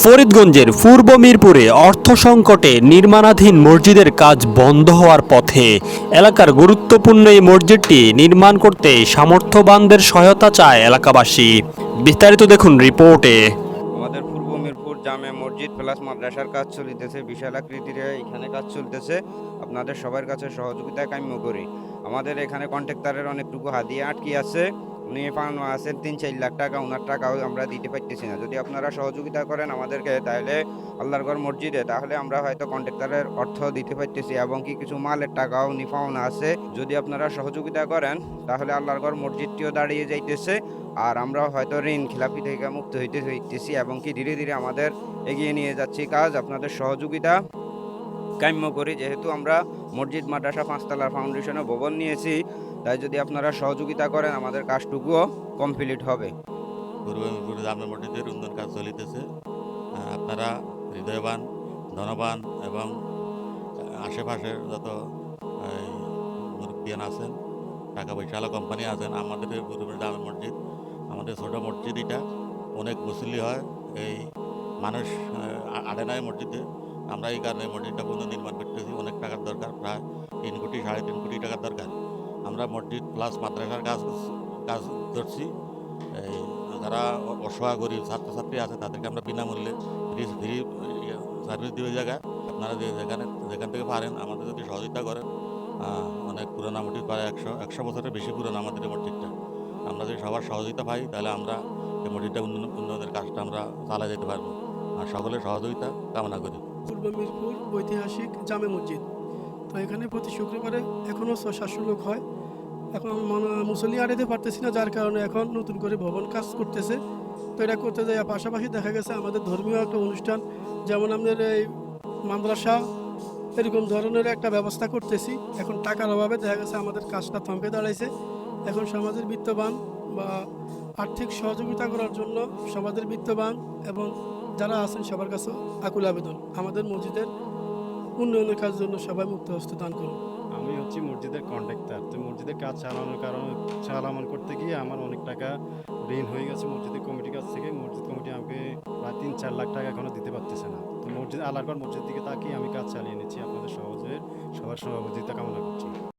ফরিদগঞ্জের পূর্ব মিরপুরে অর্থ সংকটে নির্মাণাধীন মসজিদের কাজ বন্ধ হওয়ার পথে। এলাকার গুরুত্বপূর্ণ এই মসজিদটি নির্মাণ করতে সামর্থ্যবানদের সহায়তা চায় এলাকাবাসী। বিস্তারিত দেখুন রিপোর্টে। আমাদের পূর্ব মিরপুর জামে মসজিদ প্লাস মাদ্রাসার কাজ চলিতেছে, বিশাল আকৃতির এখানে কাজ চলতেছে। আপনাদের সবার কাছে সহযোগিতা কাম্য করি। আমাদের এখানে কন্ট্রাক্টরের অনেকটুকু হাদিয়া আটকি আছে, উনি পাওনা আছেন ৩-৪ লাখ টাকা, ওনার টাকাও আমরা দিতে পারতেছি না। যদি আপনারা সহযোগিতা করেন আমাদেরকে তাহলে আল্লাহর ঘর মসজিদে, তাহলে আমরা হয়তো কন্ট্রাক্টরের অর্থ দিতে পারতেছি এবং কি কিছু মালের টাকাও উনি পাওনা আছে। যদি আপনারা সহযোগিতা করেন তাহলে আল্লাহর ঘর মসজিদটিও দাঁড়িয়ে যাইতেছে, আর আমরা হয়তো ঋণ খেলাপি থেকে মুক্ত হইতেছি এবং কি ধীরে ধীরে আমাদের এগিয়ে নিয়ে যাচ্ছি কাজ। আপনাদের সহযোগিতা কাম্য করি, যেহেতু আমরা মসজিদ মাদ্রাসা ৫ তলার ফাউন্ডেশনে ভবন নিয়েছি, তাই যদি আপনারা সহযোগিতা করেন আমাদের কাজটুকুও কমপ্লিট হবে। পূর্ব মিরপুর জামে মসজিদের উন্নয়ন কাজ চলিতেছে। আপনারা হৃদয়বান, ধনবান এবং আশেপাশের যত মুরব্বিয়ান আছেন, টাকা পয়সাওয়ালা কোম্পানি আছেন, আমাদের পূর্ব মিরপুর জামে মসজিদ আমাদের ছোটো মসজিদ, এটা অনেক মুসল্লি হয়। এই মানুষ আড়ে নাই মসজিদে। আমরা এই কারণে মসজিদটা পুনর্নির্মাণ করতেছি। অনেক টাকার দরকার, প্রায় ৩ কোটি ৩.৫ কোটি টাকার দরকার। আমরা মসজিদ প্লাস মাদ্রাসার কাজ ধরছি। এই যারা অসহায় গরিব ছাত্রছাত্রী আছে তাদেরকে আমরা বিনামূল্যে ফ্রি সার্ভিস দিয়ে ওই জায়গায় আপনারা যেখান থেকে পারেন আমাদের যদি সহযোগিতা করেন। অনেক পুরোনো মসজিদ, প্রায় ১০০ বছরের বেশি পুরোনো আমাদের এই মসজিদটা। আমরা যদি সবার সহযোগিতা পাই তাহলে আমরা এই মসজিদটা উন্নয়নের কাজটা আমরা চালা যেতে পারবো। আর সকলের সহযোগিতা কামনা করি। পূর্ব মিরপুর ঐতিহাসিক জামে মসজিদ, তো এখানে প্রতি শুক্রবারে এখনও ৬০০-৭০০ লোক হয়। এখন মুসল্লি আড়াইতে পারতেছি না, যার কারণে এখন নতুন করে ভবন কাজ করতেছে। তো এটা করতে যায় পাশাপাশি দেখা গেছে আমাদের ধর্মীয় একটা অনুষ্ঠান, যেমন আমাদের এই মাদ্রাসা, এরকম ধরনের একটা ব্যবস্থা করতেছি। এখন টাকার অভাবে দেখা গেছে আমাদের কাজটা থমকে দাঁড়াইছে। এখন সমাজের বিত্তবান বা আর্থিক সহযোগিতা করার জন্য সমাজের বিত্তবান এবং যারা আছেন সবার কাছে আকুল আবেদন, আমাদের মসজিদের উন্নয়নের কাজের জন্য সবাই মুক্ত হস্তে দান করুন। আমি হচ্ছি মসজিদের কন্ট্রাক্টর। তো মসজিদের কাজ চালানো করতে গিয়ে আমার অনেক টাকা ঋণ হয়ে গেছে মসজিদের কমিটির কাছ থেকে। মসজিদ কমিটি আমাকে প্রায় ৩-৪ লাখ টাকা এখনও দিতে পারতেছে না। তো আল্লাহর ঘর মসজিদ দিকে তাকিয়ে আমি কাজ চালিয়ে নিচ্ছি। আপনাদের সবার সহযোগিতা কামনা করছি।